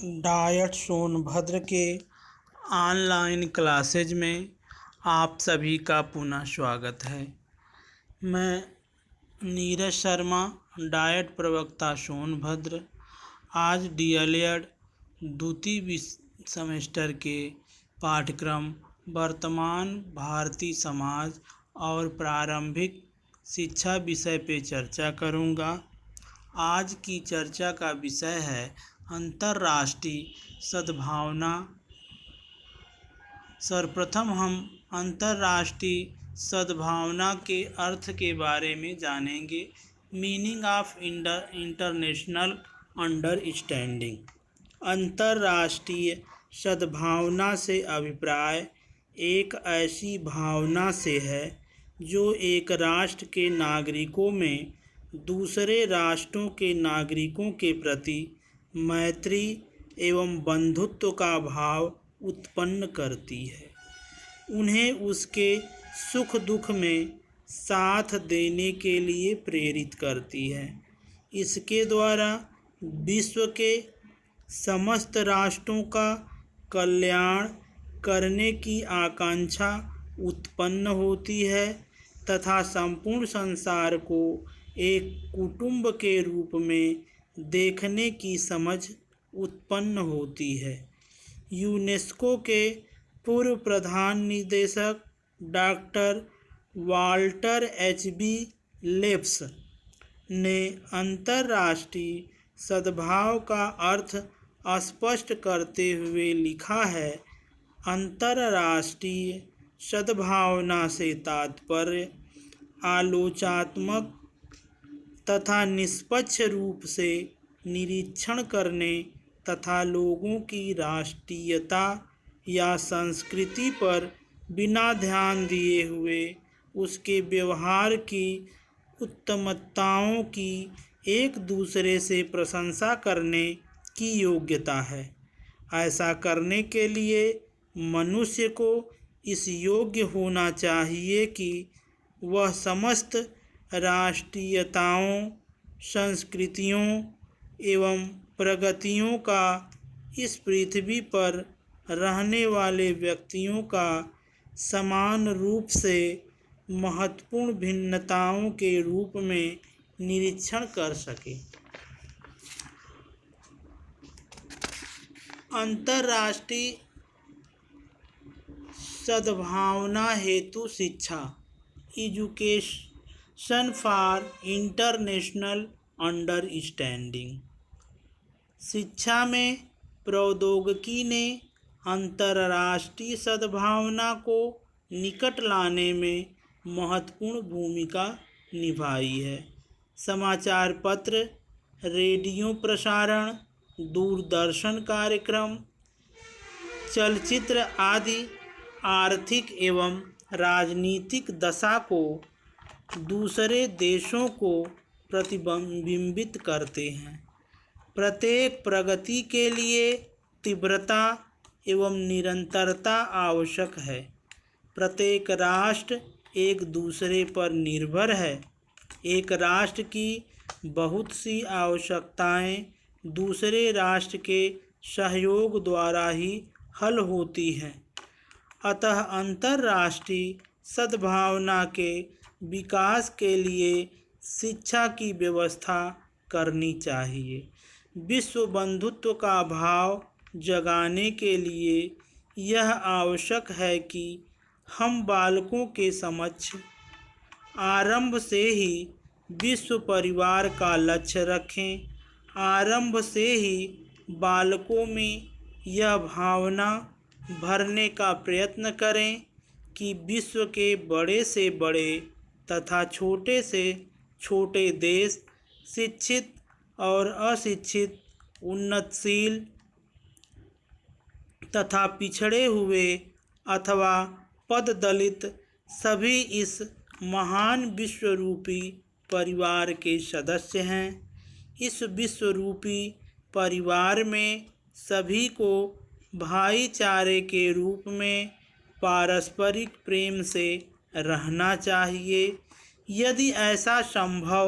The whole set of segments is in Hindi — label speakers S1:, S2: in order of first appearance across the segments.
S1: डायट सोनभद्र के ऑनलाइन क्लासेज में आप सभी का पुनः स्वागत है। मैं नीरज शर्मा, डायट प्रवक्ता सोनभद्र, आज डीएलएड द्वितीय सेमेस्टर के पाठ्यक्रम वर्तमान भारतीय समाज और प्रारंभिक शिक्षा विषय पे चर्चा करूँगा। आज की चर्चा का विषय है अंतर्राष्ट्रीय सद्भावना। सर्वप्रथम हम अंतर्राष्ट्रीय सद्भावना के अर्थ के बारे में जानेंगे। Meaning of international understanding. अंतर्राष्ट्रीय सद्भावना से अभिप्राय एक ऐसी भावना से है जो एक राष्ट्र के नागरिकों में दूसरे राष्ट्रों के नागरिकों के प्रति मैत्री एवं बंधुत्व का भाव उत्पन्न करती है, उन्हें उसके सुख दुख में साथ देने के लिए प्रेरित करती है। इसके द्वारा विश्व के समस्त राष्ट्रों का कल्याण करने की आकांक्षा उत्पन्न होती है तथा संपूर्ण संसार को एक कुटुंब के रूप में देखने की समझ उत्पन्न होती है। यूनेस्को के पूर्व प्रधान निदेशक डॉक्टर वाल्टर एच.बी. लेप्स ने अंतर्राष्ट्रीय सद्भाव का अर्थ स्पष्ट करते हुए लिखा है, अंतर्राष्ट्रीय सद्भावना से तात्पर्य आलोचनात्मक तथा निष्पक्ष रूप से निरीक्षण करने तथा लोगों की राष्ट्रीयता या संस्कृति पर बिना ध्यान दिए हुए उसके व्यवहार की उत्तमताओं की एक दूसरे से प्रशंसा करने की योग्यता है। ऐसा करने के लिए मनुष्य को इस योग्य होना चाहिए कि वह समस्त राष्ट्रीयताओं, संस्कृतियों एवं प्रगतियों का इस पृथ्वी पर रहने वाले व्यक्तियों का समान रूप से महत्वपूर्ण भिन्नताओं के रूप में निरीक्षण कर सके। अंतर्राष्ट्रीय सद्भावना हेतु शिक्षा, एजुकेशन फॉर इंटरनेशनल अंडरस्टैंडिंग। शिक्षा में प्रौद्योगिकी ने अंतर्राष्ट्रीय सद्भावना को निकट लाने में महत्वपूर्ण भूमिका निभाई है। समाचार पत्र, रेडियो प्रसारण, दूरदर्शन कार्यक्रम, चलचित्र आदि आर्थिक एवं राजनीतिक दशा को दूसरे देशों को प्रतिबिंबित करते हैं। प्रत्येक प्रगति के लिए तीव्रता एवं निरंतरता आवश्यक है। प्रत्येक राष्ट्र एक दूसरे पर निर्भर है। एक राष्ट्र की बहुत सी आवश्यकताएं दूसरे राष्ट्र के सहयोग द्वारा ही हल होती हैं। अतः अंतर्राष्ट्रीय सद्भावना के विकास के लिए शिक्षा की व्यवस्था करनी चाहिए। विश्व बंधुत्व का भाव जगाने के लिए यह आवश्यक है कि हम बालकों के समक्ष आरंभ से ही विश्व परिवार का लक्ष्य रखें। आरंभ से ही बालकों में यह भावना भरने का प्रयत्न करें कि विश्व के बड़े से बड़े तथा छोटे से छोटे देश, शिक्षित और अशिक्षित, उन्नतशील तथा पिछड़े हुए अथवा पददलित सभी इस महान विश्वरूपी परिवार के सदस्य हैं। इस विश्वरूपी परिवार में सभी को भाईचारे के रूप में पारस्परिक प्रेम से रहना चाहिए। यदि ऐसा संभव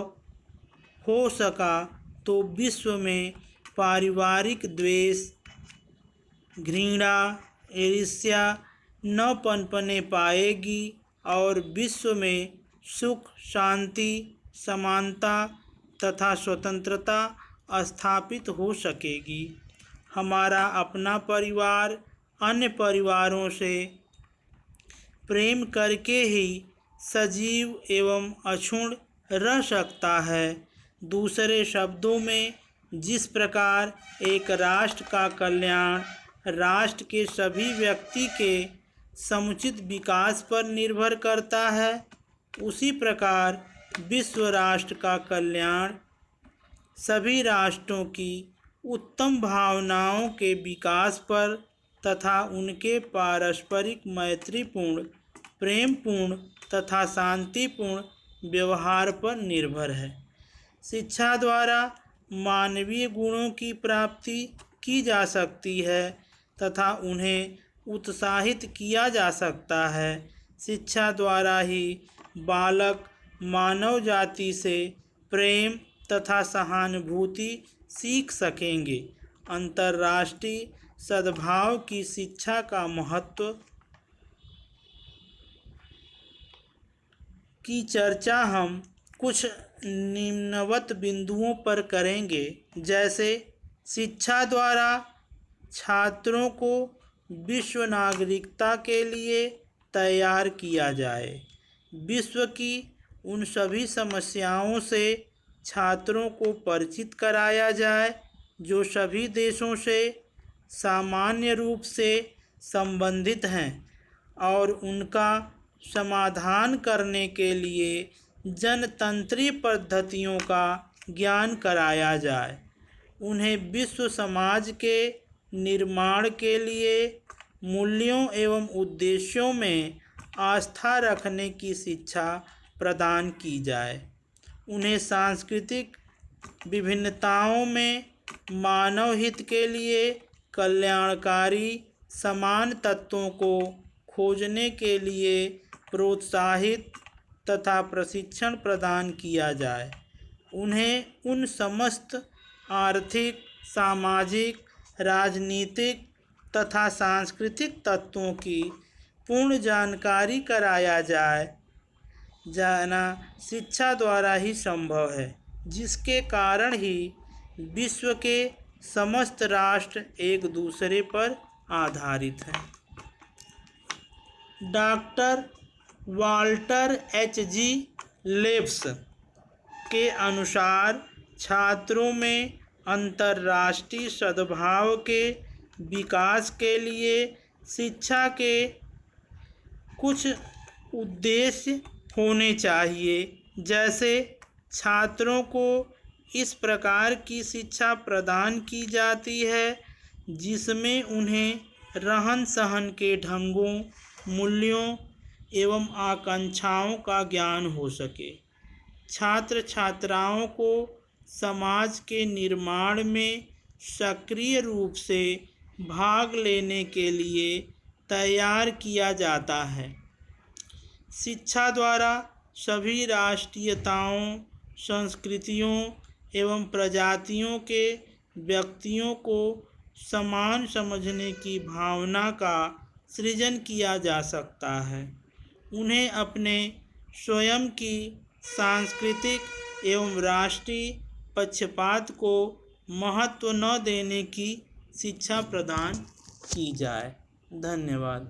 S1: हो सका तो विश्व में पारिवारिक द्वेष घृणा, ईर्ष्या न पनपने पाएगी और विश्व में सुख, शांति, समानता तथा स्वतंत्रता स्थापित हो सकेगी। हमारा अपना परिवार अन्य परिवारों से प्रेम करके ही सजीव एवं अक्षुण्ण रह सकता है। दूसरे शब्दों में, जिस प्रकार एक राष्ट्र का कल्याण राष्ट्र के सभी व्यक्ति के समुचित विकास पर निर्भर करता है, उसी प्रकार विश्व राष्ट्र का कल्याण सभी राष्ट्रों की उत्तम भावनाओं के विकास पर तथा उनके पारस्परिक मैत्रीपूर्ण, प्रेमपूर्ण तथा शांतिपूर्ण व्यवहार पर निर्भर है। शिक्षा द्वारा मानवीय गुणों की प्राप्ति की जा सकती है तथा उन्हें उत्साहित किया जा सकता है। शिक्षा द्वारा ही बालक मानव जाति से प्रेम तथा सहानुभूति सीख सकेंगे। अंतर्राष्ट्रीय सद्भाव की शिक्षा का महत्व की चर्चा हम कुछ निम्नवत बिंदुओं पर करेंगे, जैसे शिक्षा द्वारा छात्रों को विश्व नागरिकता के लिए तैयार किया जाए। विश्व की उन सभी समस्याओं से छात्रों को परिचित कराया जाए जो सभी देशों से सामान्य रूप से संबंधित हैं और उनका समाधान करने के लिए जनतंत्री पद्धतियों का ज्ञान कराया जाए। उन्हें विश्व समाज के निर्माण के लिए मूल्यों एवं उद्देश्यों में आस्था रखने की शिक्षा प्रदान की जाए। उन्हें सांस्कृतिक विभिन्नताओं में मानव हित के लिए कल्याणकारी समान तत्वों को खोजने के लिए प्रोत्साहित तथा प्रशिक्षण प्रदान किया जाए। उन्हें उन समस्त आर्थिक, सामाजिक, राजनीतिक तथा सांस्कृतिक तत्वों की पूर्ण जानकारी कराया जाना शिक्षा द्वारा ही संभव है, जिसके कारण ही विश्व के समस्त राष्ट्र एक दूसरे पर आधारित हैं। Doctor Walter H.G. लेब्स के अनुसार छात्रों में अंतर्राष्ट्रीय सद्भाव के विकास के लिए शिक्षा के कुछ उद्देश्य होने चाहिए, जैसे छात्रों को इस प्रकार की शिक्षा प्रदान की जाती है जिसमें उन्हें रहन सहन के ढंगों, मूल्यों एवं आकांक्षाओं का ज्ञान हो सके। छात्र छात्राओं को समाज के निर्माण में सक्रिय रूप से भाग लेने के लिए तैयार किया जाता है। शिक्षा द्वारा सभी राष्ट्रीयताओं, संस्कृतियों एवं प्रजातियों के व्यक्तियों को समान समझने की भावना का सृजन किया जा सकता है। उन्हें अपने स्वयं की सांस्कृतिक एवं राष्ट्रीय पक्षपात को महत्व न देने की शिक्षा प्रदान की जाए। धन्यवाद।